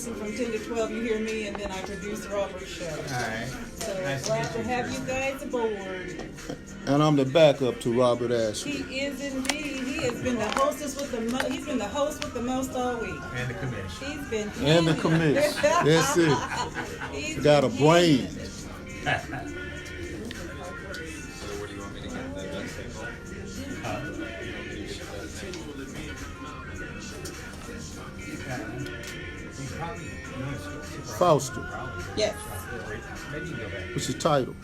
listen from 10 to 12. You hear me, and then I produce Robert's show. All right. So Nice glad to to have you guys aboard. And I'm the backup to Robert Ashley. He is indeed. He has been the hostess with the he's been the host with the most all week. And the commission. He's been And the commish. That's it. He's Got a been brain. handling it. So where do you want me to get the duct tape? Foster. Yes. Maybe you go back. What's your title?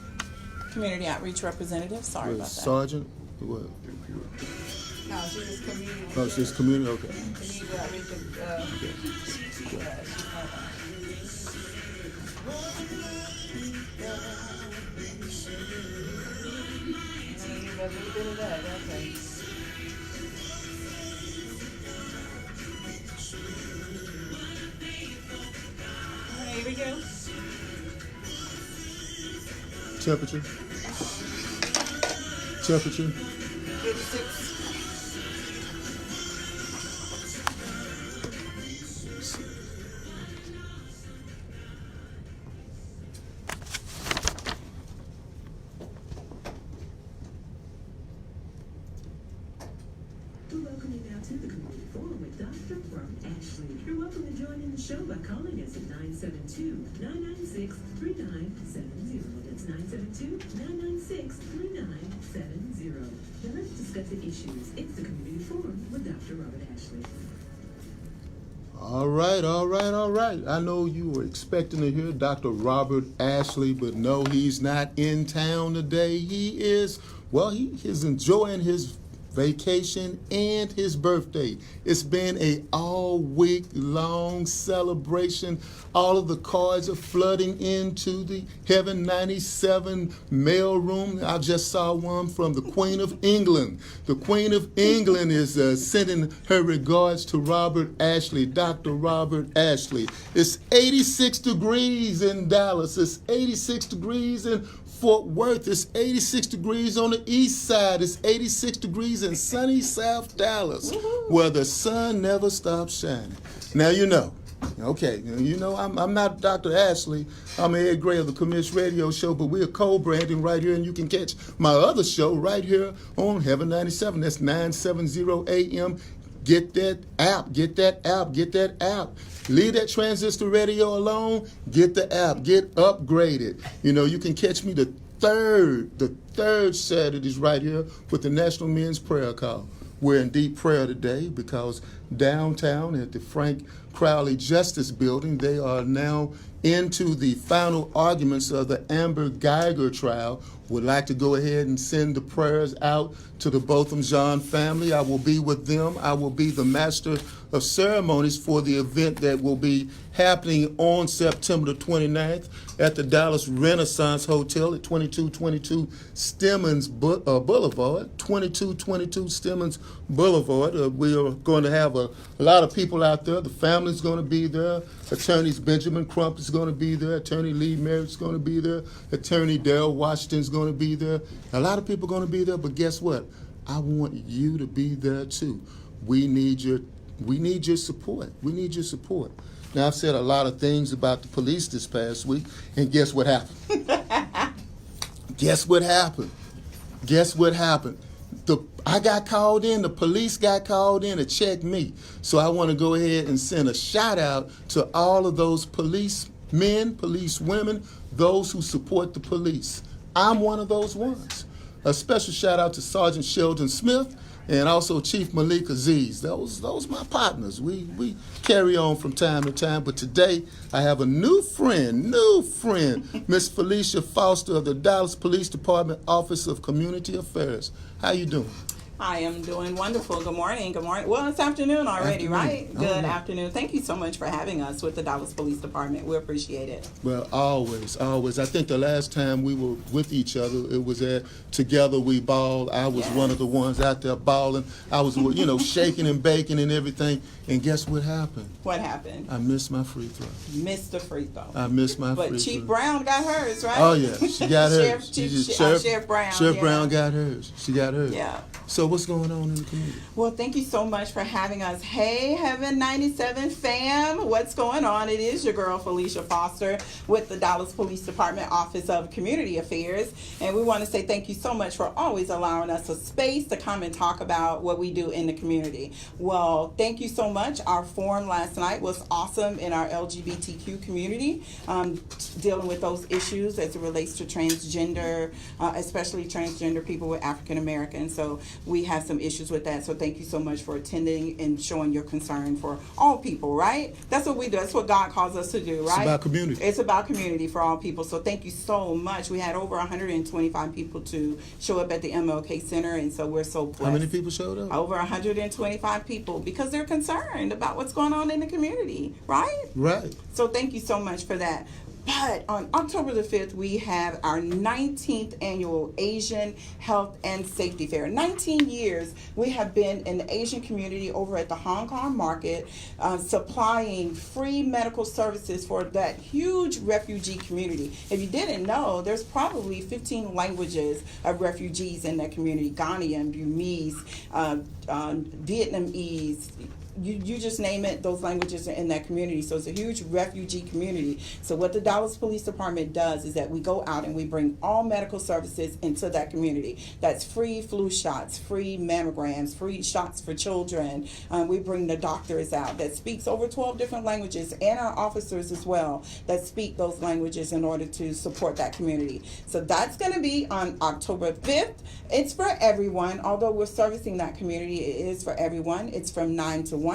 Community outreach representative. Sorry about that. Sergeant? What? No, she's just community. Oh, it's just community? Okay. Community outreach. A little bit of that. Okay. All right, here we go. Temperature? Temperature? 56. We welcome you now to the Community Forum with Dr. Robert Ashley. You're welcome to join in the show by calling us at 972-996-3970. That's 972-996-3970. Now let's discuss the issues. It's the Community Forum with Dr. Robert Ashley. All right, all right, all right. I know you were expecting to hear Dr. Robert Ashley, but no, he's not in town today. He is enjoying his vacation and his birthday. It's been a all week long celebration. All of the cards are flooding into the Heaven 97 mail room. I just saw one from the Queen of England. The Queen of England is sending her regards to Robert Ashley, Dr. Robert Ashley. It's 86 degrees in Dallas. It's 86 degrees in Fort Worth. It's 86 degrees on the east side. It's 86 degrees in sunny South Dallas, where the sun never stops shining. Now you know. Okay, you know I'm not Dr. Ashley. I'm Ed Gray of the Commish Radio Show, but we're co-branding right here, and you can catch my other show right here on Heaven 97. That's 970 AM. Get that app. Get that app. Get that app. Leave that transistor radio alone. Get the app. Get upgraded. You know, you can catch me the third Saturdays right here with the National Men's Prayer Call. We're in deep prayer today because downtown at the Frank Crowley Justice Building, they are now into the final arguments of the Amber Geiger trial. Would like to go ahead and send the prayers out to the Botham Jean family. I will be with them. I will be the master of ceremonies for the event that will be happening on September the 29th at the Dallas Renaissance Hotel at 2222 Stemmons Boulevard. 2222 Stemmons Boulevard. We are going to have a lot of people out there. The family's going to be there. Attorneys Benjamin Crump is going to be there. Attorney Lee Merritt's going to be there. Attorney Darrell Washington's going to be there. A lot of people are going to be there, but guess what? I want you to be there too. We need your support. We need your support. Now, I've said a lot of things about the police this past week, and guess what happened? Guess what happened? Guess what happened? I got called in, the police got called in to check me. So I want to go ahead and send a shout out to all of those policemen, police women, those who support the police. I'm one of those ones. A special shout out to Sergeant Sheldon Smith and also Chief Malik Aziz. Those my partners. We carry on from time to time, but today I have a new friend, Miss Felicia Foster of the Dallas Police Department Office of Community Affairs. How you doing? I am doing wonderful. Good morning. Good morning. Well, it's afternoon already, right? Good afternoon. Thank you so much for having us with the Dallas Police Department. We appreciate it. Well, always. I think the last time we were with each other, it was at Together We Ball. I was one of the ones out there balling. I was, shaking and baking and everything. And guess what happened? What happened? I missed my free throw. Missed the free throw. I missed my free throw. But Chief Brown got hers, right? Oh, yeah. She got hers. Sheriff Brown. Sheriff Brown got hers. She got hers. Yeah. So what's going on in the community? Well, thank you so much for having us. Hey, Heaven 97 fam, what's going on? It is your girl, Felicia Foster, with the Dallas Police Department Office of Community Affairs. And we want to say thank you so much for always allowing us a space to come and talk about what we do in the community. Well, thank you so much. Our forum last night was awesome in our LGBTQ community, dealing with those issues as it relates to transgender, especially transgender people with African Americans. So we have some issues with that. So thank you so much for attending and showing your concern for all people, right? That's what we do. That's what God calls us to do, right? It's about community. It's about community for all people. So thank you so much. We had over 125 people to show up at the MLK Center, and so we're so blessed. How many people showed up? Over 125 people, because they're concerned about what's going on in the community, right? Right. So thank you so much for that. But on October the 5th, we have our 19th annual Asian Health and Safety Fair. 19 years we have been in the Asian community over at the Hong Kong market, supplying free medical services for that huge refugee community. If you didn't know, there's probably 15 languages of refugees in that community: Ghanaian, Burmese, Vietnamese. You just name it, those languages are in that community. So it's a huge refugee community. So what the Dallas Police Department does is that we go out and we bring all medical services into that community. That's free flu shots, free mammograms, free shots for children. We bring the doctors out that speaks over 12 different languages, and our officers as well that speak those languages in order to support that community. So that's going to be on October 5th. It's for everyone. Although we're servicing that community, it is for everyone. It's from 9 to 1.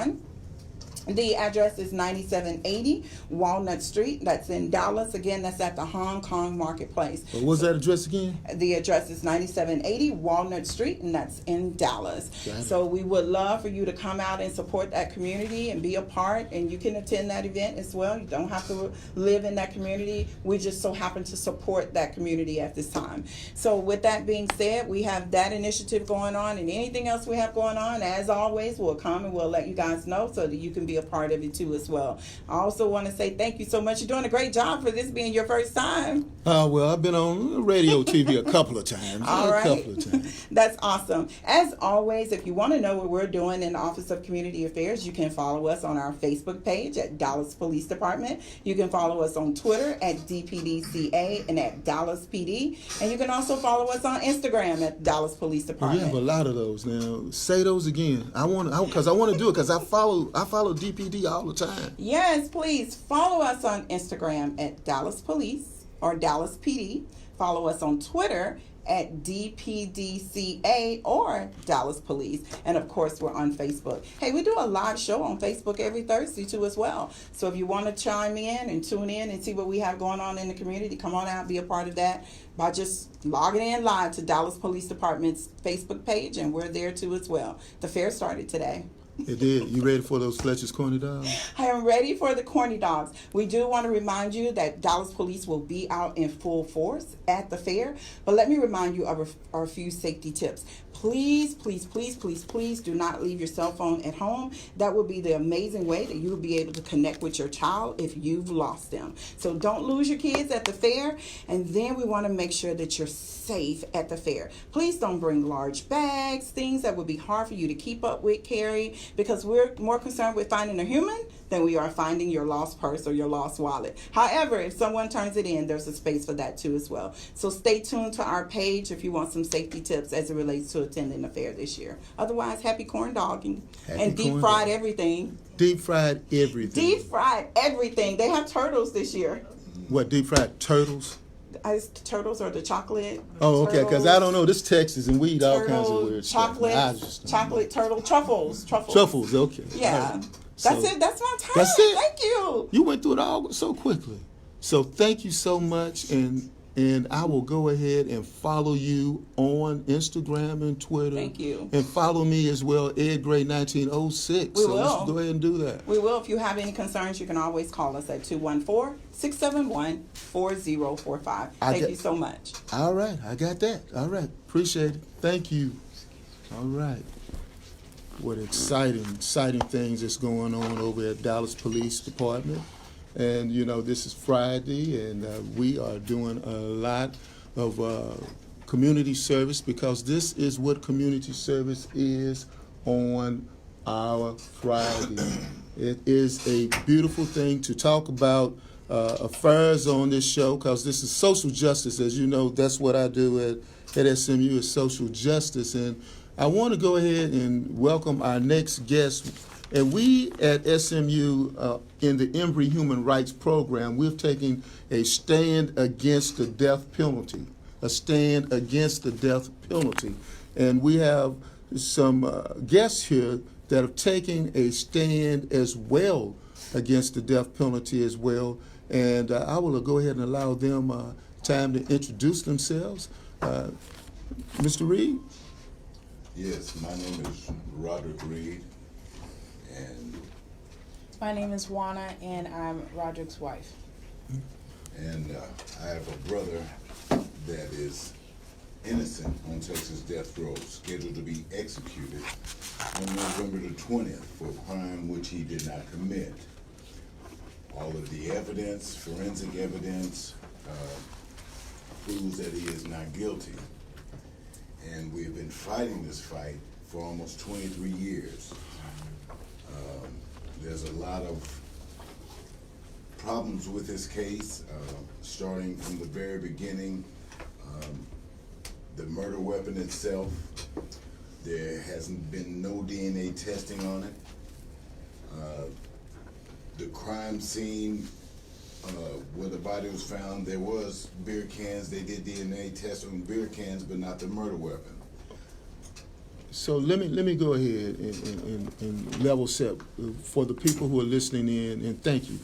The address is 9780 Walnut Street. That's in Dallas. Again, that's at the Hong Kong Marketplace. What's that address again? The address is 9780 Walnut Street, and that's in Dallas. So we would love for you to come out and support that community and be a part, and you can attend that event as well. You don't have to live in that community. We just so happen to support that community at this time. So with that being said, we have that initiative going on, and anything else we have going on, as always, we'll come and we'll let you guys know so that you can be a part of it too as well. I also want to say thank you so much. You're doing a great job for this being your first time. Well, I've been on radio TV a couple of times. All right. A couple of times. That's awesome. As always, if you want to know what we're doing in the Office of Community Affairs, you can follow us on our Facebook page at Dallas Police Department. You can follow us on Twitter at DPDCA and at Dallas PD. And you can also follow us on Instagram at Dallas Police Department. You have a lot of those now. Say those again. I want to do it because I follow DPD all the time. Yes, please follow us on Instagram at Dallas Police or Dallas PD. Follow us on Twitter at DPDCA or Dallas Police. And of course, we're on Facebook. Hey, we do a live show on Facebook every Thursday too as well. So if you want to chime in and tune in and see what we have going on in the community, come on out, be a part of that by just logging in live to Dallas Police Department's Facebook page, and we're there too as well. The fair started today. It did. You ready for those Fletcher's Corny Dogs? I am ready for the corny dogs. We do want to remind you that Dallas Police will be out in full force at the fair. But let me remind you of a few safety tips. Please, please, please, please, please do not leave your cell phone at home. That will be the amazing way that you will be able to connect with your child if you've lost them. So don't lose your kids at the fair. And then we want to make sure that you're safe at the fair. Please don't bring large bags, things that would be hard for you to keep up with, carry, because we're more concerned with finding a human than we are finding your lost purse or your lost wallet. However, if someone turns it in, there's a space for that too as well. So stay tuned to our page if you want some safety tips as it relates to attending the fair this year. Otherwise, happy corn dogging and deep fried everything. Deep fried everything. Deep fried everything. They have turtles this year. What, deep fried turtles? Turtles or the chocolate. Oh, okay, because I don't know. This Texas and we eat all kinds of weird chocolate, stuff. chocolate, turtle, truffles. Truffles, okay. Yeah. Right. That's it. That's my time. That's it. Thank you. You went through it all so quickly. So thank you so much, and I will go ahead and follow you on Instagram and Twitter. Thank you. And follow me as well, Ed Gray 1906. We so will. Let's go ahead and do that. We will. If you have any concerns, you can always call us at 214-671-4045. Thank you so much. All right. I got that. All right. Appreciate it. Thank you. All right. What exciting things is going on over at Dallas Police Department. And, you know, this is Friday, and we are doing a lot of community service, because this is what community service is on our Friday. It is a beautiful thing to talk about affairs on this show, because this is social justice. As you know, that's what I do at SMU, is social justice. And I want to go ahead and welcome our next guest. And we at SMU, in the Embry Human Rights Program, we've taken a stand against the death penalty, a stand against the death penalty. And we have some guests here that have taken a stand as well against the death penalty as well. And I will go ahead and allow them time to introduce themselves. Mr. Reed? Yes, my name is Roderick Reed, and My name is Juana, and I'm Roderick's wife. I have a brother that is innocent on Texas death row, scheduled to be executed on November the 20th for a crime which he did not commit. All of the evidence, forensic evidence, proves that he is not guilty. And we've been fighting this fight for almost 23 years. There's a lot of problems with this case, starting from the very beginning. The murder weapon itself, there hasn't been no DNA testing on it. The crime scene, where the body was found, there was beer cans. They did DNA tests on beer cans, but not the murder weapon. So let me go ahead and level set for the people who are listening in, and thank you,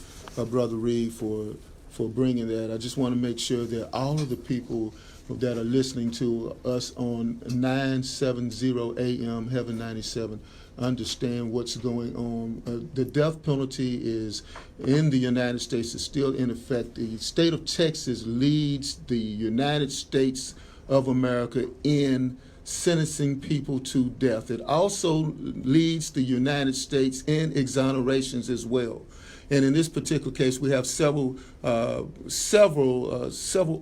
Brother Reed, for bringing that. I just want to make sure that all of the people that are listening to us on 970 AM Heaven 97 understand what's going on. The death penalty is in the United States, is still in effect. The state of Texas leads the United States of America in sentencing people to death. It also leads the United States in exonerations as well. And in this particular case, we have several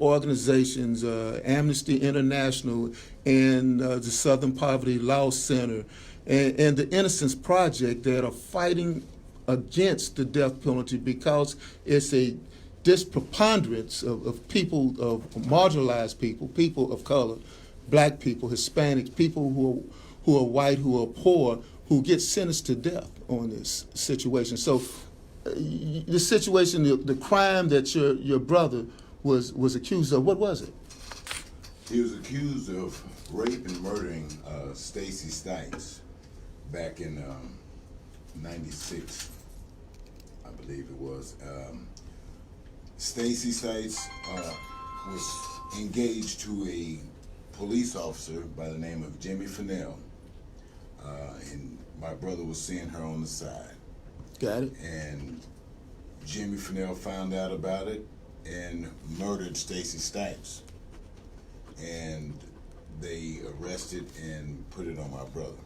organizations, Amnesty International and the Southern Poverty Law Center and the Innocence Project, that are fighting against the death penalty because it's a dispreponderance of people, of marginalized people, people of color, black people, Hispanics, people who are white, who are poor, who get sentenced to death on this situation. So the situation, the crime that your brother was accused of, what was it? He was accused of rape and murdering Stacy Stites back in 96, I believe it was. Stacy Stites was engaged to a police officer by the name of Jimmy Fennell, and my brother was seeing her on the side. Got it. And Jimmy Fennell found out about it and murdered Stacy Stites. And they arrested and put it on my brother.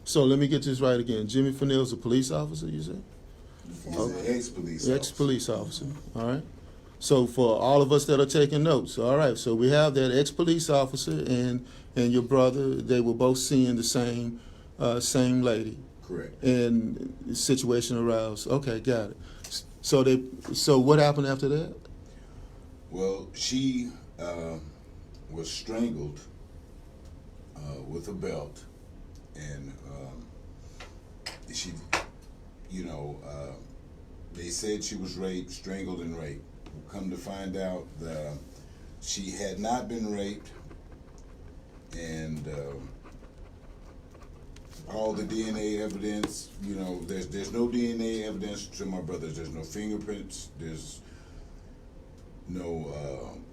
So let me get this right again. Jimmy Fennell's a police officer, you said? He's an ex-police officer. Ex-police officer, all right. So for all of us that are taking notes, all right, so we have that ex-police officer and your brother. They were both seeing the same lady. Correct. And the situation arose. Okay, got it. So what happened after that? Well, she was strangled with a belt, and she, they said she was raped, strangled and raped. Come to find out, she had not been raped, and all the DNA evidence, there's no DNA evidence to my brothers. There's no fingerprints. There's no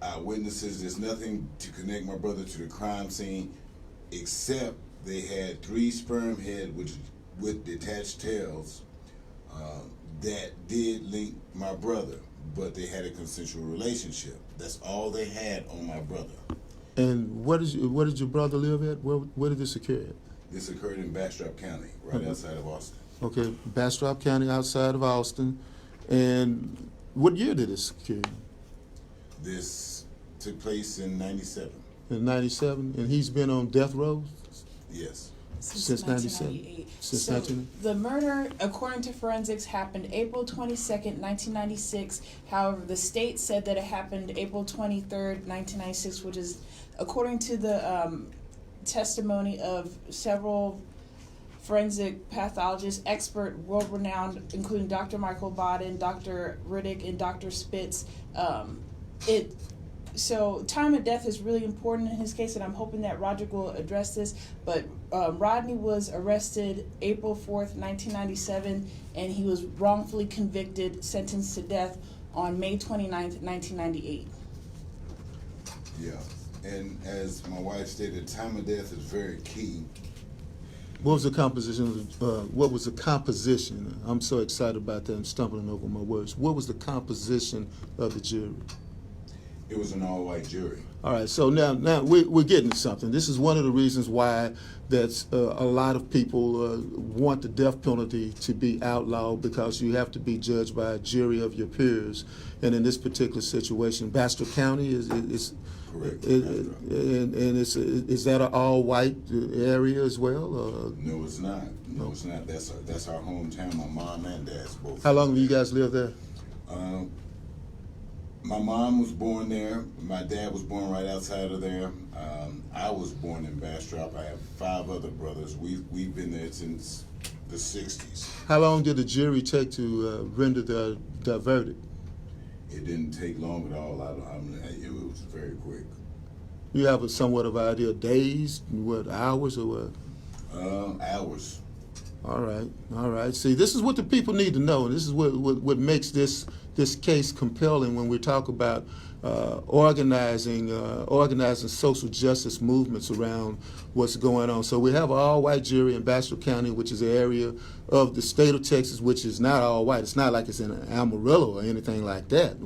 eyewitnesses. There's nothing to connect my brother to the crime scene, except they had 3 sperm heads with detached tails that did link my brother, but they had a consensual relationship. That's all they had on my brother. And where did your brother live at? Where did this occur at? This occurred in Bastrop County, right outside of Austin. Okay, Bastrop County, outside of Austin. And what year did this occur? This took place in 97. In 97? And he's been on death row Yes. since 97? 1998. Since So 19? the murder, according to forensics, happened April 22nd, 1996. However, the state said that it happened April 23rd, 1996, which is, according to the testimony of several forensic pathologists, expert, world-renowned, including Dr. Michael Bodden, Dr. Riddick, and Dr. Spitz. So time of death is really important in his case, and I'm hoping that Roderick will address this. But Rodney was arrested April 4th, 1997, and he was wrongfully convicted, sentenced to death on May 29th, 1998. Yeah. And as my wife stated, time of death is very key. What was the composition? What was the composition? I'm so excited about that. I'm stumbling over my words. What was the composition of the jury? It was an all-white jury. All right. So now we're getting to something. This is one of the reasons why that's a lot of people want the death penalty to be outlawed, because you have to be judged by a jury of your peers. And in this particular situation, Bastrop County is Correct. and is that an all-white area as well? No, it's not. No, it's not. That's our hometown. My mom and dad's both. How long have you guys lived there? My mom was born there. My dad was born right outside of there. I was born in Bastrop. I have 5 other brothers. We've been there since the 60s. How long did the jury take to render their verdict? It didn't take long at all. It was very quick. You have a somewhat of an idea, days, what, hours, or what? Hours. All right. See, this is what the people need to know, and this is what makes this case compelling when we talk about organizing social justice movements around what's going on. So we have an all-white jury in Bastrop County, which is an area of the state of Texas which is not all-white. It's not like it's in Amarillo or anything like that,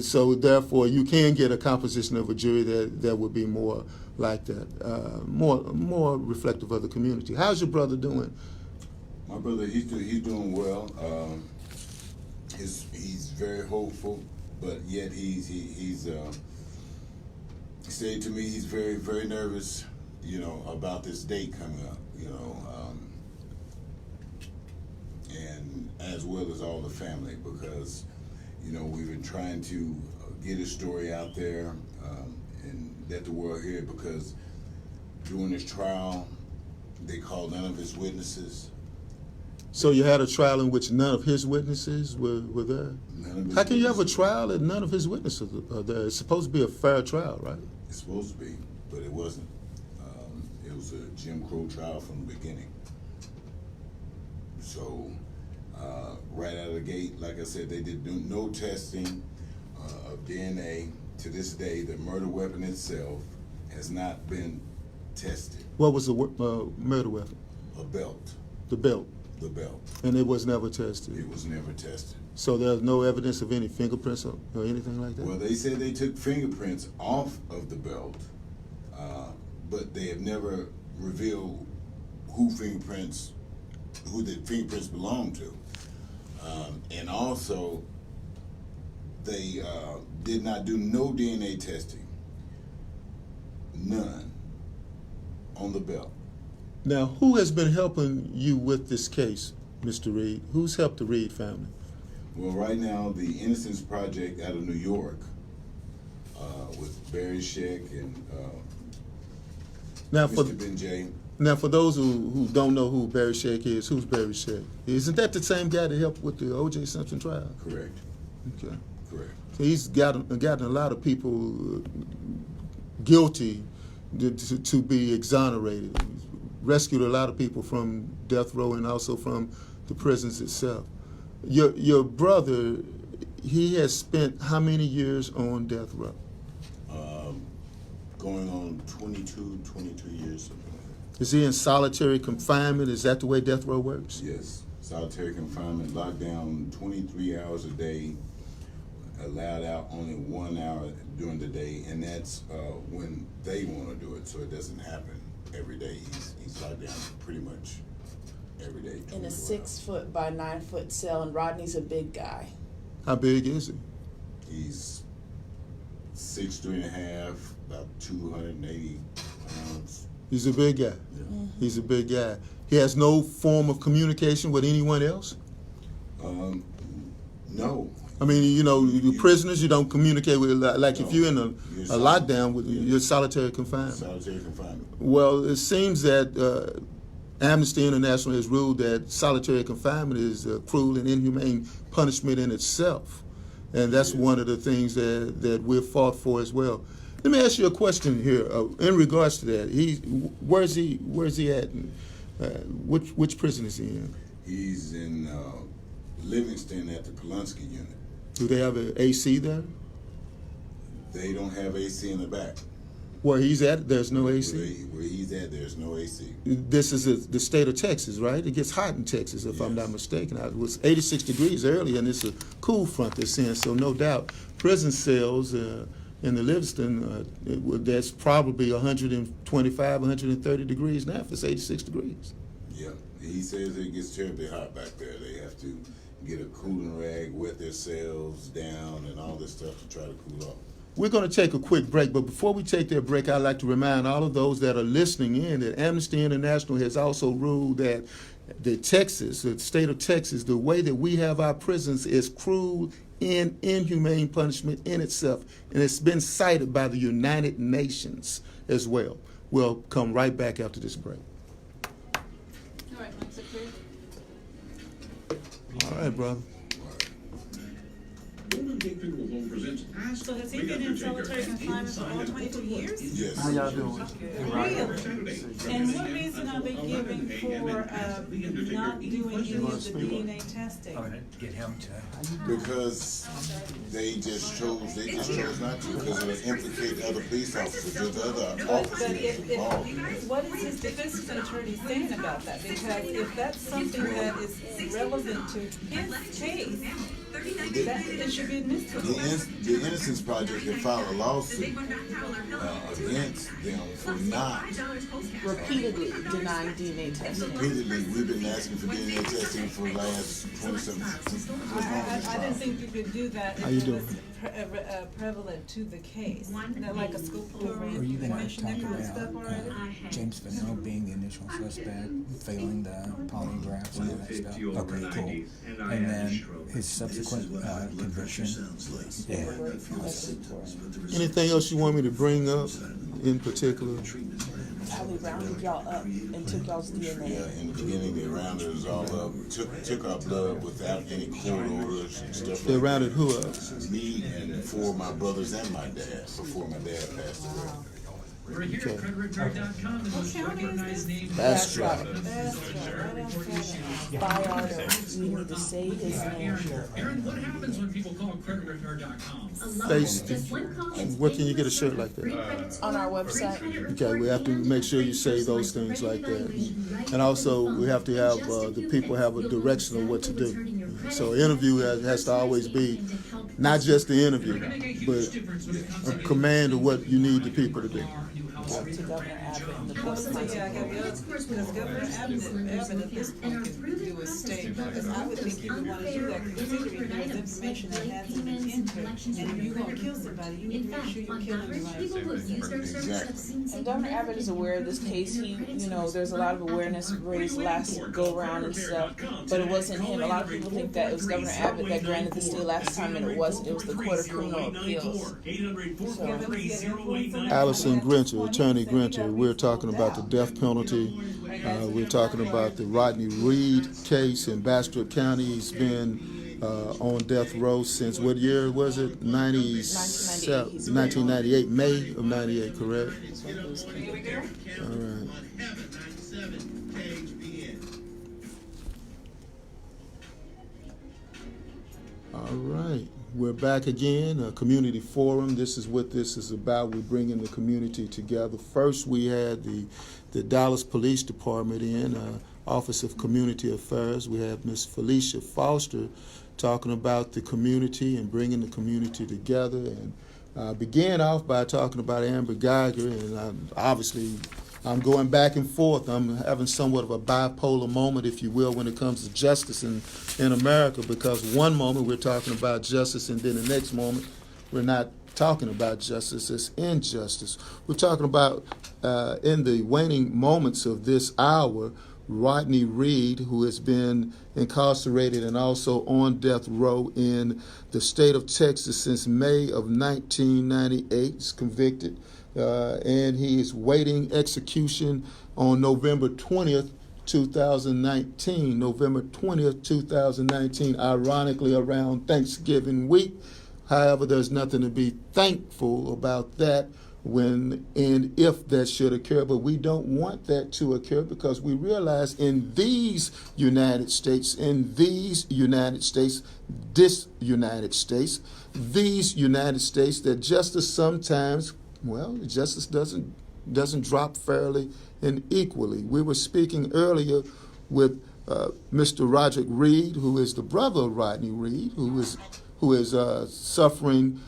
so therefore you can get a composition of a jury that would be more like that, more reflective of the community. How's your brother doing? My brother, he's doing well. He's very hopeful, but yet he said to me he's very, very nervous, about this date coming up, and as well as all the family, because we've been trying to get his story out there and let the world hear it, because during this trial they called none of his witnesses. So you had a trial in which none of his witnesses were there? How can you have a trial and none of his witnesses are there? It's supposed to be a fair trial, right? It's supposed to be, but it wasn't. It was a Jim Crow trial from the beginning. So right out of the gate, like I said, they did no testing of DNA. To this day, the murder weapon itself has not been tested. What was the murder weapon? A belt. The belt. The belt. And it was never tested? It was never tested. So there's no evidence of any fingerprints or anything like that? Well, they said they took fingerprints off of the belt, but they have never revealed who the fingerprints belong to. And also, they did not do no DNA testing. None. On the belt. Now, who has been helping you with this case, Mr. Reed? Who's helped the Reed family? Well, right now, the Innocence Project out of New York, with Barry Sheck and Mr. Ben J. Now, for those who don't know who Barry Sheck is, who's Barry Sheck? Isn't that the same guy that helped with the O.J. Simpson trial? Correct. Okay. Correct. So he's gotten a lot of people guilty to be exonerated. He's rescued a lot of people from death row and also from the prisons itself. Your brother, he has spent how many years on death row? Going on 22 years, something like that. Is he in solitary confinement? Is that the way death row works? Yes. Solitary confinement, locked down 23 hours a day, allowed out only 1 hour during the day, and that's when they want to do it, so it doesn't happen every day. He's locked down pretty much every day. In a 6-foot by 9-foot cell, and Rodney's a big guy. How big is he? He's 6'3.5", about 280 pounds. He's a big guy. He's a big guy. He has no form of communication with anyone else? No. I mean, you know, you prisoners, you don't communicate with, like if you're in a lockdown, with you're solitary confinement. Solitary confinement. Well, it seems that Amnesty International has ruled that solitary confinement is a cruel and inhumane punishment in itself. And that's one of the things that we've fought for as well. Let me ask you a question here in regards to that. Where's he at? Which prison is he in? He's in Livingston at the Pulaski unit. Do they have an AC there? They don't have AC in the back. Where he's at, there's no AC? Where he's at, there's no AC. This is the state of Texas, right? It gets hot in Texas, if I'm not mistaken. It was 86 degrees earlier, and it's a cool front that's in, so no doubt. Prison cells in the Livingston, that's probably 125, 130 degrees now if it's 86 degrees. Yeah, he says it gets terribly hot back there. They have to get a cooling rag, wet their cells down, and all this stuff to try to cool off. We're going to take a quick break, but before we take that break, I'd like to remind all of those that are listening in that Amnesty International has also ruled that the state of Texas, the way that we have our prisons is cruel and inhumane punishment in itself, and it's been cited by the United Nations as well. We'll come right back after this break. All right, Mike's up here. All right, brother. So has he been in solitary confinement for all 22 years? Yes. How y'all doing? Really? And what reason are they giving for not doing any of the DNA testing? I'm gonna get him to. Because they just chose not to, because it would implicate other police officers. There's other But officers involved. what is his defense attorney saying about that? Because if that's something that is relevant to his case, that it should be admitted. The Innocence Project had filed a lawsuit against them for not. Repeatedly denying DNA testing. Repeatedly, we've been asking for DNA testing for the last 27 I didn't think you could do that How if you it doing? was prevalent to the case. Like a scope Or you been commission that talking kind of stuff about already? James Fennell being the initial suspect, failing the polygraphs and all that stuff. Okay, cool. And then his subsequent conviction. Yeah. Anything else you want me to bring up in particular? How they rounded y'all up and took y'all's DNA. Yeah, in the beginning, they rounded us all up, took our blood without any court orders and stuff. They like rounded who up? that. Me and 4 of my brothers and my dad before my dad passed away. We're here at creditrepair.com, the most recognized name. That's right. Byardo. We need to say his name. Aaron, what happens when people call creditrepair.com? Where can you get a shirt like that? On our website. Okay, we have to make sure you say those things like that. And also, we have to have the people have a direction of what to do. So an interview has to always be not just the interview, but a command of what you need the people to do. To Governor Abbott and the Because Governor Abbott at this point can do a statement, because I would think he would want to do that, considering there's information that hasn't been entered. And if you're going to kill somebody, you need to make sure you're killing the right person. And Governor Abbott is aware of this case. There's a lot of awareness raised last go around and stuff, but it wasn't him. A lot of people think that it was Governor Abbott that granted the stay last time, and it wasn't. It was the Court of Criminal Appeals. Allison Grinter, Attorney Grinter, we're talking about the death penalty. We're talking about the Rodney Reed case in Bastrop County. He's been on death row since what year was it? 1998, May of 98, correct? All right. All right. We're back again, a community forum. This is what this is about. We're bringing the community together. First, we had the Dallas Police Department in, Office of Community Affairs. We have Miss Felicia Foster talking about the community and bringing the community together. And began off by talking about Amber Geiger, and obviously I'm going back and forth. I'm having somewhat of a bipolar moment, if you will, when it comes to justice in America, because one moment we're talking about justice and then the next moment we're not talking about justice, it's injustice. We're talking about, in the waning moments of this hour, Rodney Reed, who has been incarcerated and also on death row in the state of Texas since May of 1998, is convicted, and he is waiting execution on November 20th, 2019. November 20th, 2019, ironically around Thanksgiving week. However, there's nothing to be thankful about that when and if that should occur, but we don't want that to occur because we realize in these United States, these United States, that justice sometimes, well, justice doesn't drop fairly and equally. We were speaking earlier with Mr. Roderick Reed, who is the brother of Rodney Reed, who is suffering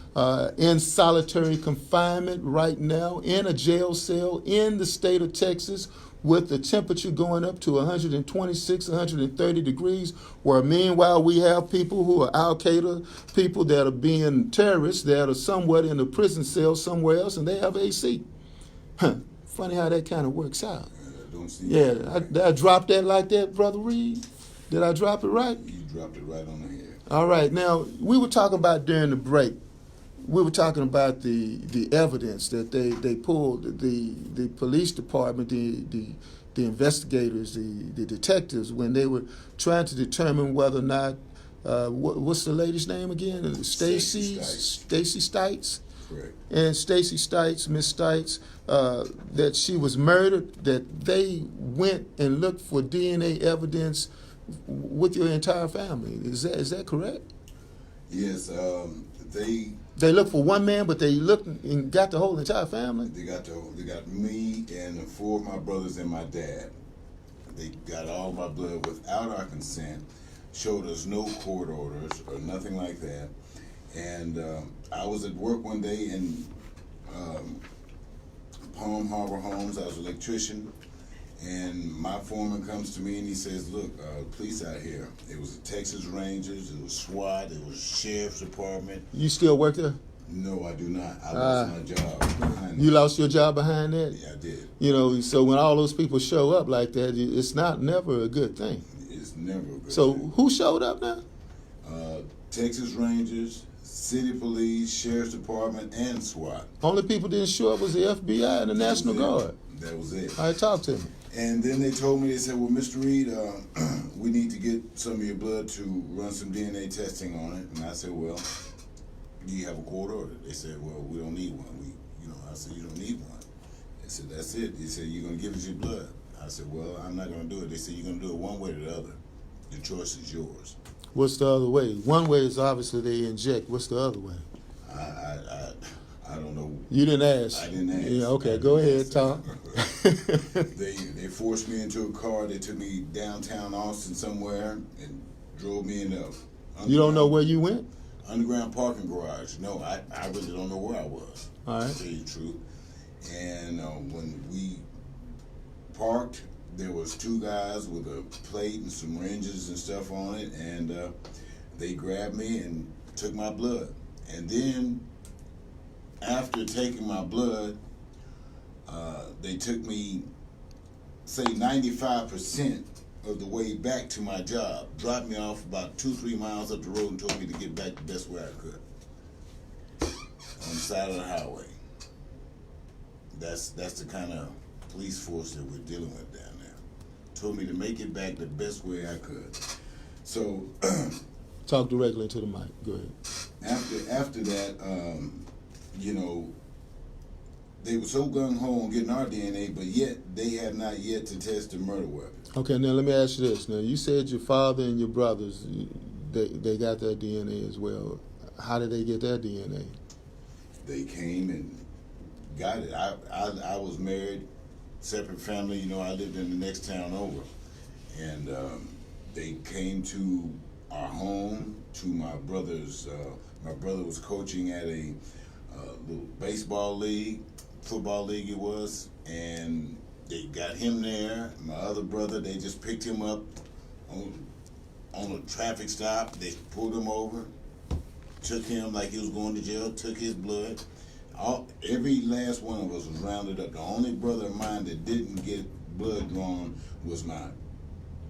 in solitary confinement right now in a jail cell in the state of Texas with the temperature going up to 126, 130 degrees, where meanwhile we have people who are Al-Qaeda, people that are being terrorists that are somewhat in a prison cell somewhere else, and they have AC. Funny how that kind of works out. Yeah, did I drop that like that, Brother Reed? Did I drop it right? You dropped it right on the head. All right. Now, we were talking about during the break, we were talking about the evidence that they pulled, the police department, the investigators, the detectives, when they were trying to determine whether or not, what's the lady's name again? Stacy Stites? Correct. And Stacy Stites, Miss Stites, that she was murdered, that they went and looked for DNA evidence with your entire family. Is that correct? Yes. They looked for one man, but they looked and got the whole entire family. They got me and 4 of my brothers and my dad. They got all my blood without our consent. Showed us no court orders or nothing like that. And I was at work one day in Palm Harbor Homes. I was an electrician. And my foreman comes to me and he says, look, police out here. It was the Texas Rangers, it was SWAT, it was Sheriff's Department. You still work there? No, I do not. I lost my job behind that. You lost your job behind that? Yeah, I did. You know, so when all those people show up like that, it's never a good thing. It's never a good thing. So who showed up now? Texas Rangers, City Police, Sheriff's Department, and SWAT. Only people didn't show up was the FBI and the National Guard. That was it. All right, talk to me. And then they told me, they said, well, Mr. Reed, we need to get some of your blood to run some DNA testing on it. And I said, well, do you have a court order? They said, well, we don't need one. I said, you don't need one. They said, that's it. They said, you're going to give us your blood. I said, well, I'm not going to do it. They said, you're going to do it one way or the other. The choice is yours. What's the other way? One way is obviously they inject. What's the other way? I don't know. You didn't ask. I didn't ask. Yeah, okay, go ahead, talk. They forced me into a car. They took me downtown Austin somewhere and drove me in the You don't know where you went? Underground parking garage. No, I really don't know where I was. All right. To tell you the truth. And when we parked, there was 2 guys with a plate and some wrenches and stuff on it, and they grabbed me and took my blood. And then after taking my blood, they took me, say, 95% of the way back to my job, dropped me off about 2-3 miles up the road and told me to get back the best way I could on the side of the highway. That's the kind of police force that we're dealing with down there. Told me to make it back the best way I could. So talk directly into the mic. Go ahead. After that, you know, they were so gung-ho on getting our DNA, but yet they have not yet to test the murder weapon. Okay, now let me ask you this. Now, you said your father and your brothers, they got their DNA as well. How did they get their DNA? They came and got it. I was married, separate family. You know, I lived in the next town over. And they came to our home, to my brother's. My brother was coaching at a little baseball league, football league it was, and they got him there. My other brother, they just picked him up on a traffic stop. They pulled him over, took him like he was going to jail, took his blood. Every last one of us was rounded up. The only brother of mine that didn't get blood drawn was my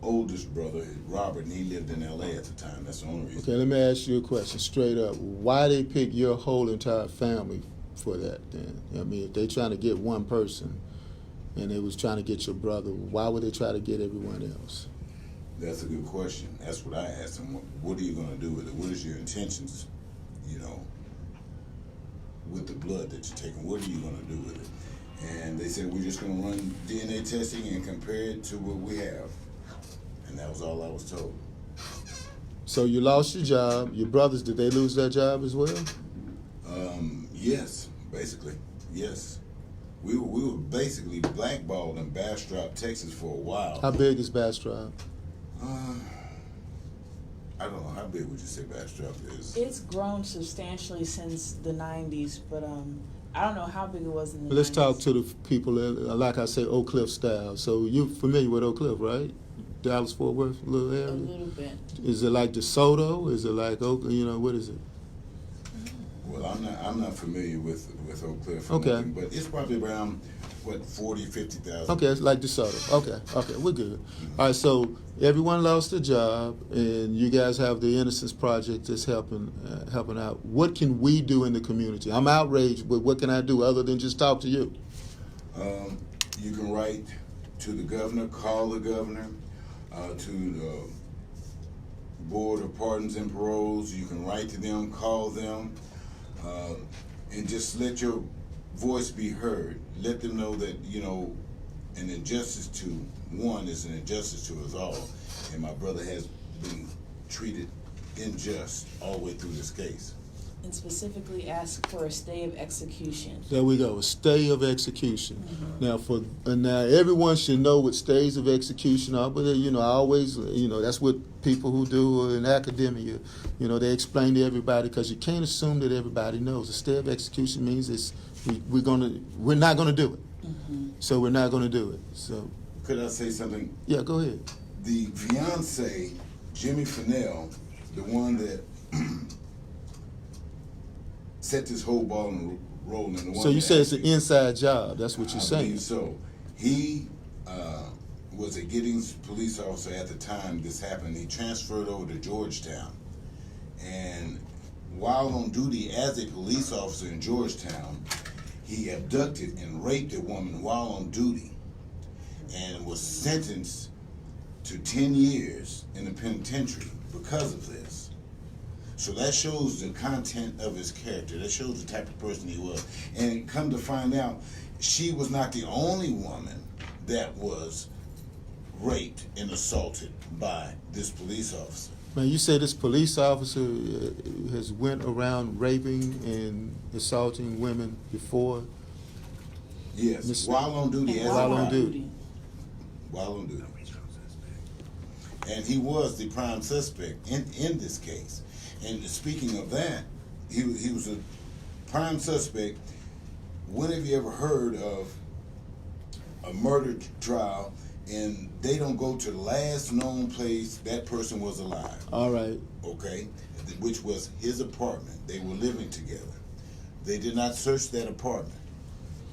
oldest brother, Robert, and he lived in L.A. at the time. That's the only reason. Okay, let me ask you a question straight up. Why they pick your whole entire family for that then? I mean, if they trying to get one person and they was trying to get your brother, why would they try to get everyone else? That's a good question. That's what I asked them. What are you going to do with it? What is your intentions, with the blood that you're taking? What are you going to do with it? And they said, we're just going to run DNA testing and compare it to what we have. And that was all I was told. So you lost your job. Your brothers, did they lose their job as well? Yes, basically. Yes. We were basically blackballed in Bastrop, Texas for a while. How big is Bastrop? I don't know. How big would you say Bastrop is? It's grown substantially since the 90s, but I don't know how big it was in the 90s. Let's talk to the people, like I say, Oak Cliff style. So you're familiar with Oak Cliff, right? Dallas-Fort Worth little area? A little bit. Is it like DeSoto? Is it like Oak, what is it? Well, I'm not familiar with Oak Cliff. Okay. Nothing, but it's probably around, 40, 50,000. Okay, it's like DeSoto. Okay, we're good. All right, so everyone lost their job, and you guys have the Innocence Project that's helping out. What can we do in the community? I'm outraged, but what can I do other than just talk to you? You can write to the governor, call the governor, to the Board of Pardons and Paroles. You can write to them, call them, and just let your voice be heard. Let them know that, an injustice to one is an injustice to us all. And my brother has been treated unjust all the way through this case. And specifically ask for a stay of execution. There we go, a stay of execution. Mm-hmm. Now everyone should know what stays of execution are, but I always, that's what people who do in academia, they explain to everybody, because you can't assume that everybody knows. A stay of execution means we're not gonna do it. Mm-hmm. So we're not gonna do it. So could I say something? Yeah, go ahead. The fiance, Jimmy Fennell, the one that set this whole ball rolling. The one so you say it's an inside job. That's what you're saying. Believe so. He was a Giddings police officer at the time this happened. He transferred over to Georgetown. And while on duty as a police officer in Georgetown, he abducted and raped a woman while on duty and was sentenced to 10 years in the penitentiary because of this. So that shows the content of his character. That shows the type of person he was. And come to find out, she was not the only woman that was raped and assaulted by this police officer. Man, you say this police officer has went around raping and assaulting women before? Yes, while on duty. While on duty. While on duty. And he was the prime suspect in this case. And speaking of that, he was a prime suspect. When have you ever heard of a murder trial and they don't go to the last known place that person was alive? All right. Okay? Which was his apartment. They were living together. They did not search that apartment.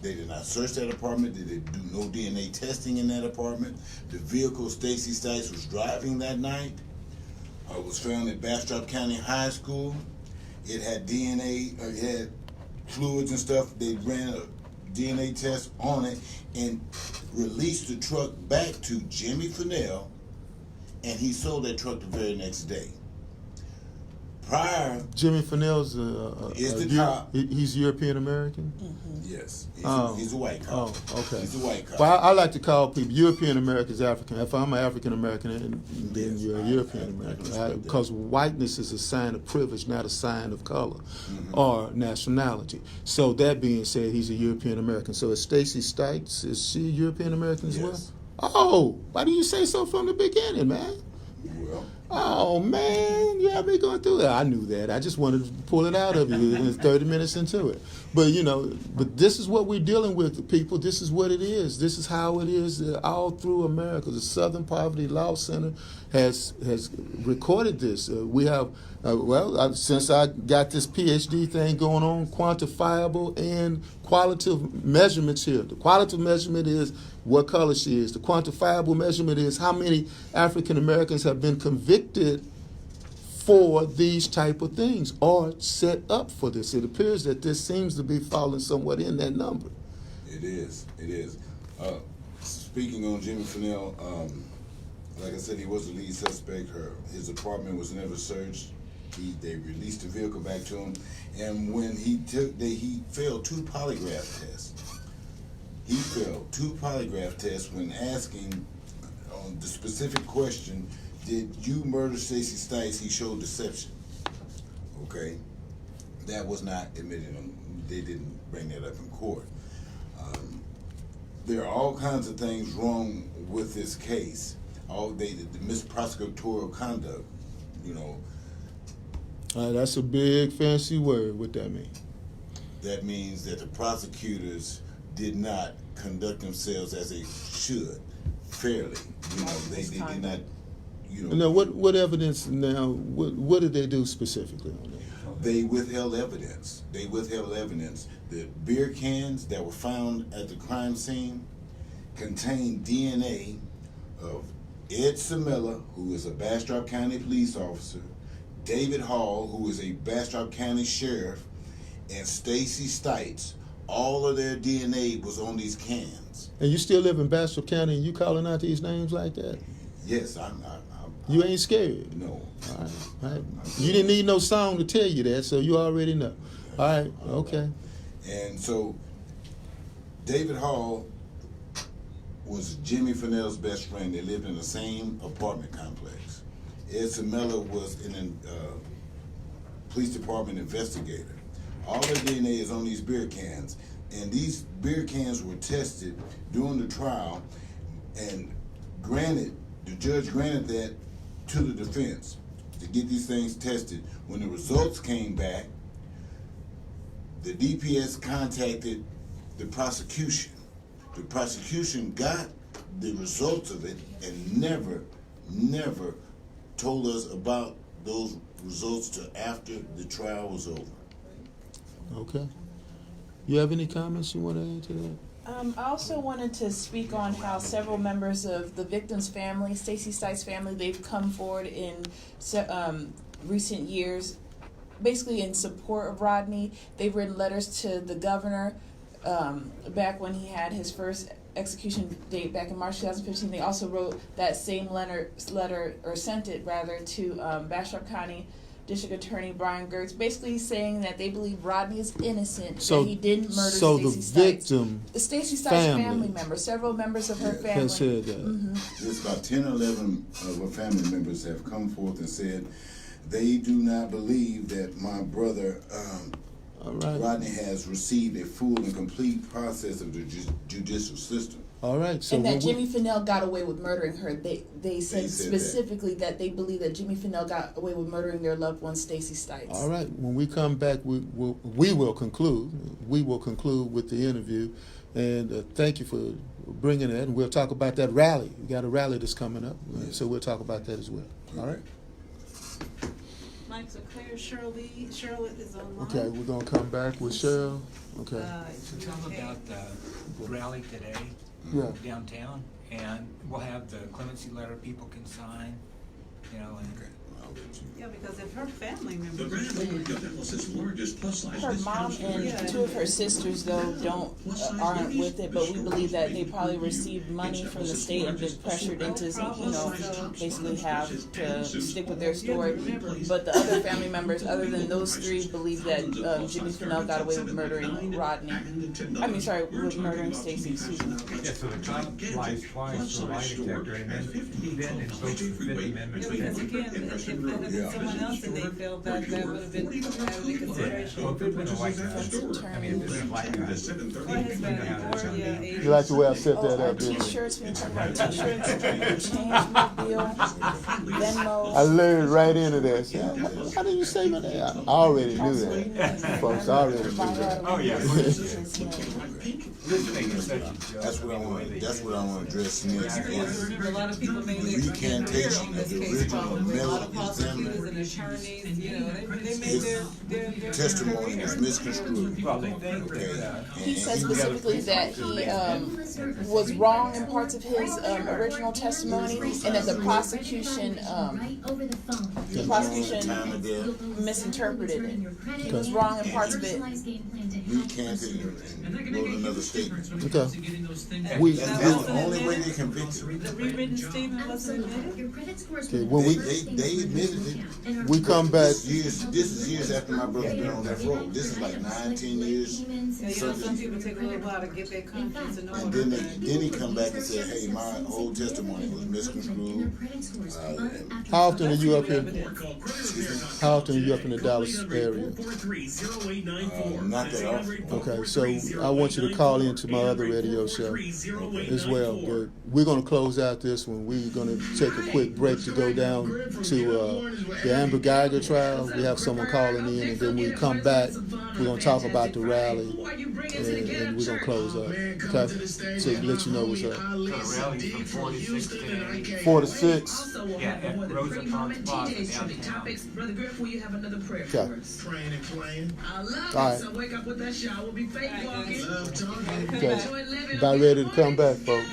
They did not search that apartment. They didn't do no DNA testing in that apartment. The vehicle Stacy Stites was driving that night was found at Bastrop County High School. It had DNA, it had fluids and stuff. They ran a DNA test on it and released the truck back to Jimmy Fennell, and he sold that truck the very next day. Jimmy Fennell's he's European American? Mm-hmm. Yes. He's a white cop. Oh, okay. He's a white cop. Well, I like to call people European Americans African. If I'm an African American, then you're a European American. Because whiteness is a sign of privilege, not a sign of color or nationality. So that being said, he's a European American. So is Stacy Stites, is she European American as well? Oh, why didn't you say so from the beginning, man? Well, Oh man, you have me going through that. I knew that. I just wanted to pull it out of you 30 minutes into it. But but this is what we're dealing with, people. This is what it is. This is how it is all through America. The Southern Poverty Law Center has recorded this. We have, since I got this PhD thing going on, quantifiable and qualitative measurements here. The qualitative measurement is what color she is. The quantifiable measurement is how many African Americans have been convicted for these type of things or set up for this. It appears that this seems to be falling somewhat in that number. It is. Speaking on Jimmy Fennell, like I said, he was the lead suspect. His apartment was never searched. They released the vehicle back to him, and when he failed 2 polygraph tests. He failed 2 polygraph tests when asking on the specific question, did you murder Stacey Stites? He showed deception. Okay? That was not admitted. They didn't bring that up in court. There are all kinds of things wrong with this case. The misprosecutorial conduct, That's a big fancy word. What that mean? That means that the prosecutors did not conduct themselves as they should, fairly. They did not. Now, what evidence? Now, what did they do specifically on that? They withheld evidence. The beer cans that were found at the crime scene contained DNA of Ed Samela, who is a Bastrop County police officer, David Hall, who is a Bastrop County sheriff, and Stacey Stites. All of their DNA was on these cans. And you still live in Bastrop County, and you calling out these names like that? Yes, you ain't scared? No. All right. You didn't need no song to tell you that, so you already know. All right, okay. And so, David Hall was Jimmy Fennell's best friend. They lived in the same apartment complex. Ed Samela was an police department investigator. All the DNA is on these beer cans, and these beer cans were tested during the trial, and the judge granted that to the defense to get these things tested. When the results came back, the DPS contacted the prosecution. The prosecution got the results of it and never told us about those results till after the trial was over. Okay. You have any comments you want to add to that? I also wanted to speak on how several members of the victim's family, Stacey Stites' family, they've come forward in recent years, basically in support of Rodney. They've written letters to the governor back when he had his first execution date back in March 2015. They also wrote that same letter, or sent it rather, to Bastrop County District Attorney Brian Gertz, basically saying that they believe Rodney is innocent, that he didn't murder Stacey Stites. So the victim, the Stacey Stites family members, several members of her family. said that. There's about 10 or 11 of her family members have come forth and said they do not believe that my brother Rodney has received a full and complete process of the judicial system. All right. So and that Jimmy Fennell got away with murdering her. They said specifically that they believe that Jimmy Fennell got away with murdering their loved one, Stacey Stites. All right. When we come back, we will conclude. We will conclude with the interview. And thank you for bringing that. And we'll talk about that rally. We got a rally that's coming up. Yes. So we'll talk about that as well. All right. Mics are clear. Cheryl is online. Okay, we're going to come back with Cheryl. Okay. So tell them about the rally today downtown, and we'll have the clemency letter people can sign, and Yeah, because if her family The members, brand of Dallas's largest plus-size Her mom and two of her sisters, though, aren't with it, but we believe that they probably received money from the state and been pressured into, basically have to stick with their story. But the other family members, other than those three, believe that Jimmy Fennell got away with murdering Rodney. With murdering Stacey. Excuse me. Yeah, so the cop lies twice for a lie detector, and then he invokes the Fifth Amendment. because again, if if that had been someone else and they felt that that would have been added in consideration. Well, if it's been a white guy, I mean, if it's a black guy. Or his better, or yeah, You like the way I set that Our up, didn't you? t-shirts, we talk about t-shirts, Change Mobile, Venmo. I learned right into that. See, how did you say my name? I already knew that. Folks, I already knew that. Oh, yeah. Listening is such a joke. That's what I want to address next. Is a lot of people made their recantation of the original a lot medical of prosecutors examiner. and attorneys, you know, they made their Testimony was misconstrued. Well, they think Okay. that, He said specifically that he was wrong in parts of his original testimony, and that the prosecution Time ago, misinterpreted it. He was wrong in parts of it. recanted and wrote another statement. Okay. That's the only way they convicted him. the rewritten statement wasn't admitted. Okay, when They admitted it. we come back, This is years after my brother been on that road. This is like 19 years. Yeah, you know, some people take a little while to get their conscience in And order. then he come back and said, hey, my whole testimony was misconstrued. how often are you up here? How often are you up in the Dallas area? Not that often. Okay, so I want you to call into my other radio show as well. But we're going to close out this one. We're going to take a quick break to go down to the Amber Geiger trial. We have someone calling in, and then when we come back, we're going to talk about the rally, and we're going to close up. Okay, so let you know what's up. the rally from 4 to 6 today. 4 to 6. Yeah, at Rosa Parks Plaza downtown. Brother Griff, will you have another prayer Okay. for us? Praying and playing. I love All it. right. So wake up with that shower. Be faith walking. Love talking. Okay, Enjoy living. about ready to come back, folks.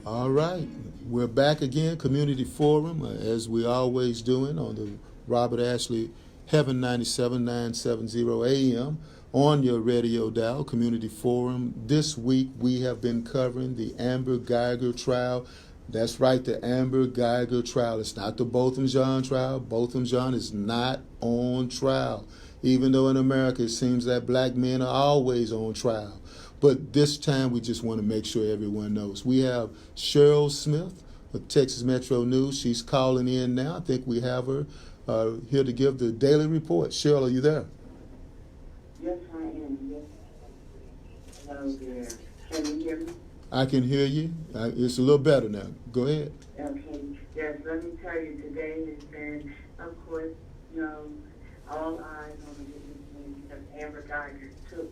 All right, we're back again, Community Forum, as we always doing on the Robert Ashley Heaven 97.970 AM on your radio dial, Community Forum. This week we have been covering the Amber Geiger trial. That's right, the Amber Geiger trial. It's not the Botham Jean trial. Botham Jean is not on trial, even though in America it seems that black men are always on trial. But this time we just want to make sure everyone knows. We have Cheryl Smith of Texas Metro News. She's calling in now. I think we have her here to give the daily report. Cheryl, are you there? Yes, I am. Yes. Hello there. Can you hear me? I can hear you. It's a little better now. Go ahead. Okay. Yes, let me tell you, today has been, of course, you know, all eyes on the witness stand because Amber Geiger took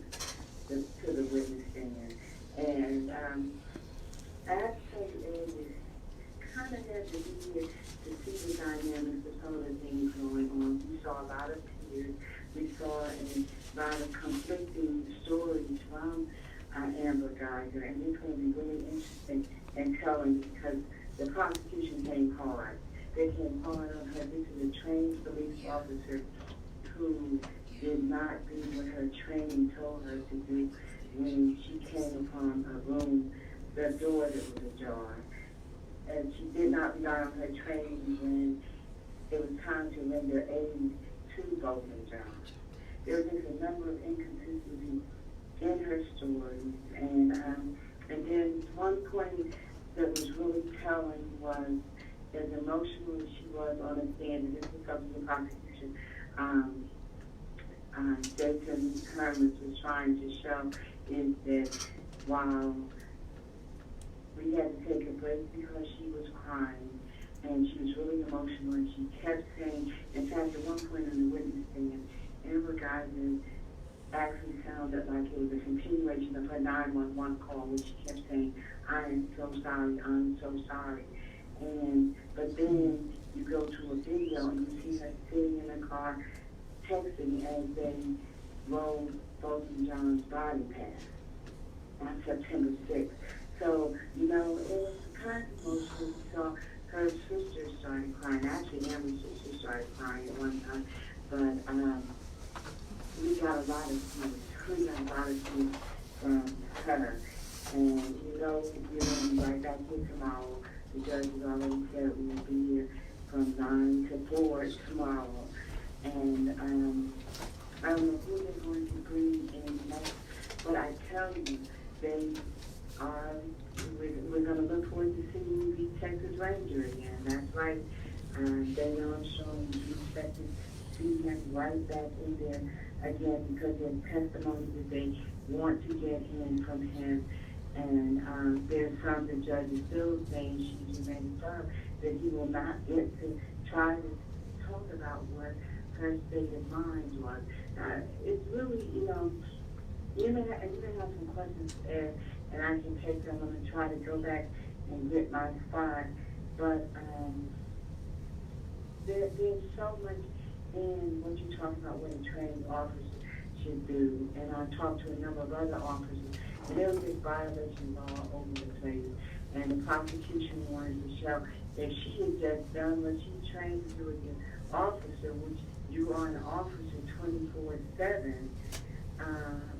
to the witness stand. And I have to tell you, Ed, it's kind of had to be here to see the dynamics of some of the things going on. We saw a lot of tears. We saw a lot of conflicting stories from Amber Geiger, and it's going to be really interesting and telling because the prosecution came hard. They came hard on her. This is a trained police officer who did not do what her training told her to do when she came upon a room, the door that was ajar. And she did not rely on her training when it was time to render aid to both of them. There was just a number of inconsistencies in her stories. And then one point that was really telling was as emotional as she was on the stand, and this is something the prosecution Jason Hermes was trying to show is that while we had to take a break because she was crying and she was really emotional and she kept saying, in fact, at one point in the witness stand, Amber Geiger actually sounded like it was a continuation of her 911 call where she kept saying, I am so sorry, I'm so sorry. But then you go to a video and you see her sitting in a car texting as they rolled Botham Jean's body past on September 6th. So, you know, it was kind of emotional. We saw her sister started crying. Actually, Amber's sister started crying at one time. But we got a lot of tears. We got a lot of tears from her. And, you know, we're going to be right back here tomorrow. The judge has already said we will be here from 9 to 4 tomorrow. And I don't know who they're going to bring in next, but I tell you, they are we're going to look forward to seeing the Texas Ranger again. That's right. Dave Armstrong, we expect to see him right back in there again because there's testimony that they want to get in from him. And there's some the judge is still saying she's remaining firm that he will not get to try to talk about what her state of mind was. It's really, you may have some questions and I can take them and try to go back and get my spot. But there's so much in what you talk about what a trained officer should do. And I talked to a number of other officers, and there was just violations all over the place. And the prosecution wanted to show that she had just done what she trained to do as an officer, which you are an officer 24/7.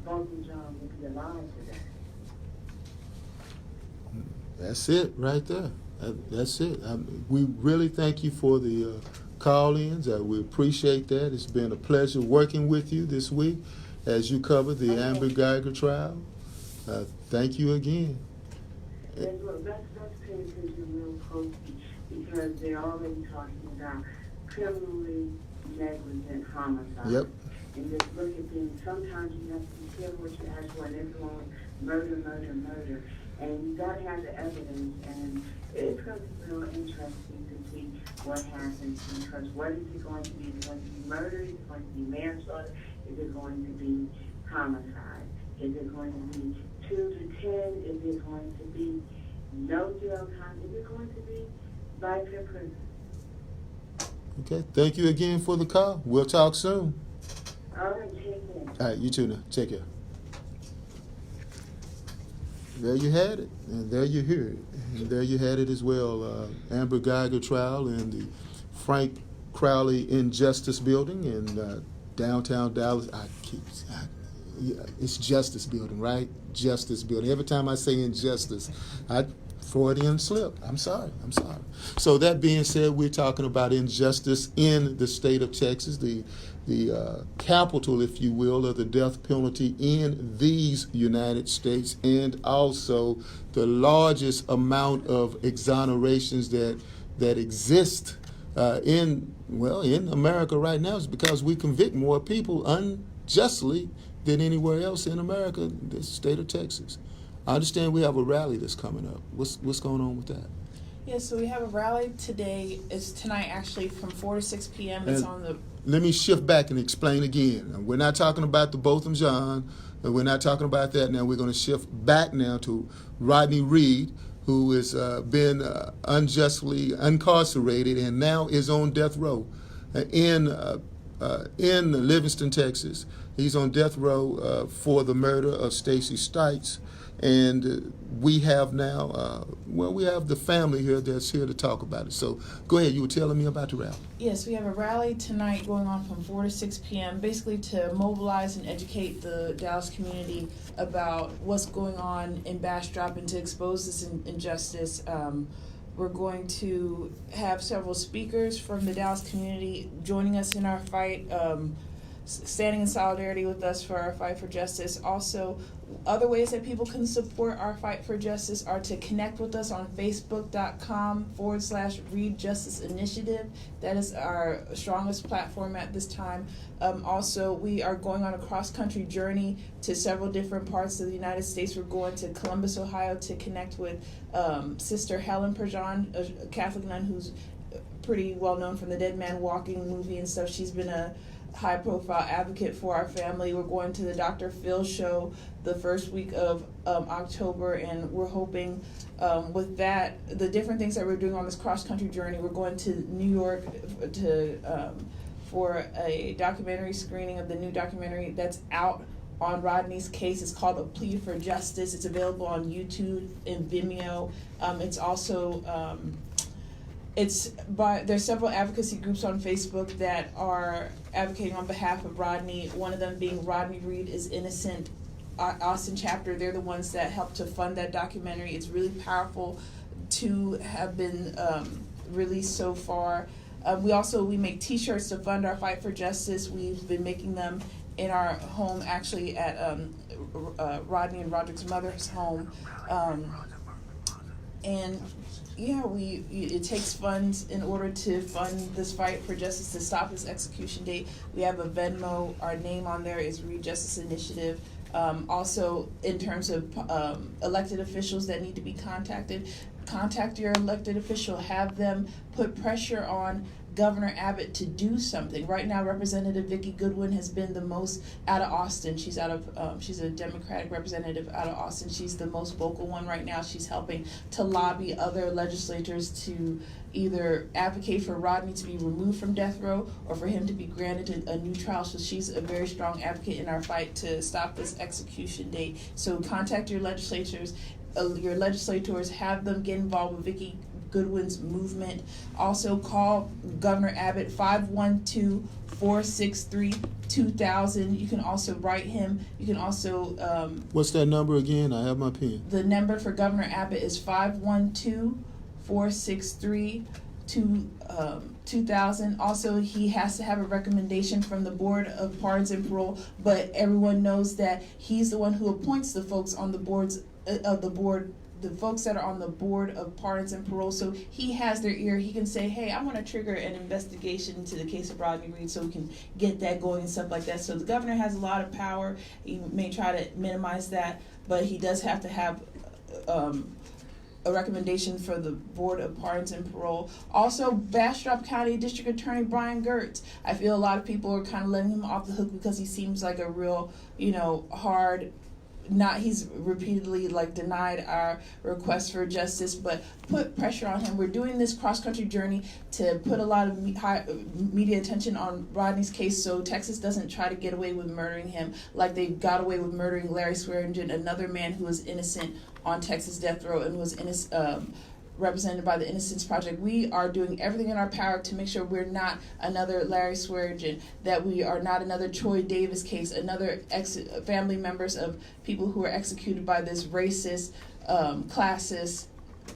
Both of John would be alive today. That's it right there. That's it. We really thank you for the call-ins. We appreciate that. It's been a pleasure working with you this week as you cover the Amber Geiger trial. Thank you again. Yes, well, let's pay attention real closely because they're already talking about criminally negligent homicide. Yep. And just look at things. Sometimes you have to be careful what you ask for, and it's going murder. And you got to have the evidence, and it's going to be real interesting to see what happens because what is it going to be? Is it going to be murder? Is it going to be manslaughter? Is it going to be homicide? Is it going to be 2 to 10? Is it going to be no jail time? Is it going to be life in prison? Okay. Thank you again for the call. We'll talk soon. All right, take care. All right, you too now. Take care. There you had it, and there you hear it. And there you had it as well. Amber Geiger trial in the Frank Crowley Injustice Building in downtown Dallas. It's Justice Building, right? Justice Building. Every time I say injustice, Freudian slip. I'm sorry. So that being said, we're talking about injustice in the state of Texas, the capital, if you will, of the death penalty in these United States, and also the largest amount of exonerations that exist in America right now is because we convict more people unjustly than anywhere else in America, the state of Texas. I understand we have a rally that's coming up. What's going on with that? Yeah, so we have a rally today. It's tonight, actually, from 4 to 6 p.m. It's on the... Let me shift back and explain again. We're not talking about the Botham Jean. We're not talking about that now. We're going to shift back now to Rodney Reed, who has been unjustly incarcerated and now is on death row in Livingston, Texas. He's on death row for the murder of Stacey Stites. And we have now, we have the family here that's here to talk about it. So go ahead. You were telling me about the rally. Yes, we have a rally tonight going on from 4 to 6 p.m., basically to mobilize and educate the Dallas community about what's going on in Bastrop and to expose this injustice. We're going to have several speakers from the Dallas community joining us in our fight, standing in solidarity with us for our fight for justice. Also, other ways that people can support our fight for justice are to connect with us on Facebook.com/Reed Justice Initiative. That is our strongest platform at this time. Also, we are going on a cross-country journey to several different parts of the United States. We're going to Columbus, Ohio to connect with Sister Helen Perjon, a Catholic nun who's pretty well known from the Dead Man Walking movie and stuff. She's been a high-profile advocate for our family. We're going to the Dr. Phil show the first week of October, and we're hoping with that, the different things that we're doing on this cross-country journey, we're going to New York for a documentary screening of the new documentary that's out on Rodney's case. It's called A Plea for Justice. It's available on YouTube and Vimeo. It's also there's several advocacy groups on Facebook that are advocating on behalf of Rodney, one of them being Rodney Reed is Innocent Austin chapter. They're the ones that helped to fund that documentary. It's really powerful to have been released so far. We make t-shirts to fund our fight for justice. We've been making them in our home, actually at Rodney and Roderick's mother's home. And yeah, it takes funds in order to fund this fight for justice, to stop this execution date. We have a Venmo. Our name on there is Reed Justice Initiative. Also, in terms of elected officials that need to be contacted, contact your elected official. Have them put pressure on Governor Abbott to do something. Right now, Representative Vicki Goodwin has been the most out of Austin. She's she's a Democratic representative out of Austin. She's the most vocal one right now. She's helping to lobby other legislators to either advocate for Rodney to be removed from death row or for him to be granted a new trial. So she's a very strong advocate in our fight to stop this execution date. So contact your legislators. Have them get involved with Vicki Goodwin's movement. Also call Governor Abbott 512-463-2000. You can also write him. You can also what's that number again? I have my pen. The number for Governor Abbott is 512-463-2000. Also, he has to have a recommendation from the Board of Pardons and Parole, but everyone knows that he's the one who appoints the folks on the boards of the board, the folks that are on the Board of Pardons and Parole. So he has their ear. He can say, hey, I want to trigger an investigation into the case of Rodney Reed so we can get that going and stuff like that. So the governor has a lot of power. He may try to minimize that, but he does have to have a recommendation for the Board of Pardons and Parole. Also, Bastrop County District Attorney Brian Gertz. I feel a lot of people are kind of letting him off the hook because he seems like a real, hard. He's repeatedly denied our request for justice, but put pressure on him. We're doing this cross-country journey to put a lot of media attention on Rodney's case so Texas doesn't try to get away with murdering him like they got away with murdering Larry Swearingen, another man who was innocent on Texas death row and was represented by the Innocence Project. We are doing everything in our power to make sure we're not another Larry Swearingen, that we are not another Troy Davis case, another family members of people who were executed by this racist, classist,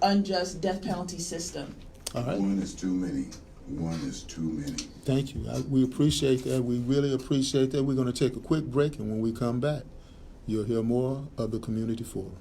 unjust death penalty system. All right. One is too many. One is too many. Thank you. We appreciate that. We really appreciate that. We're going to take a quick break, and when we come back, you'll hear more of the Community Forum.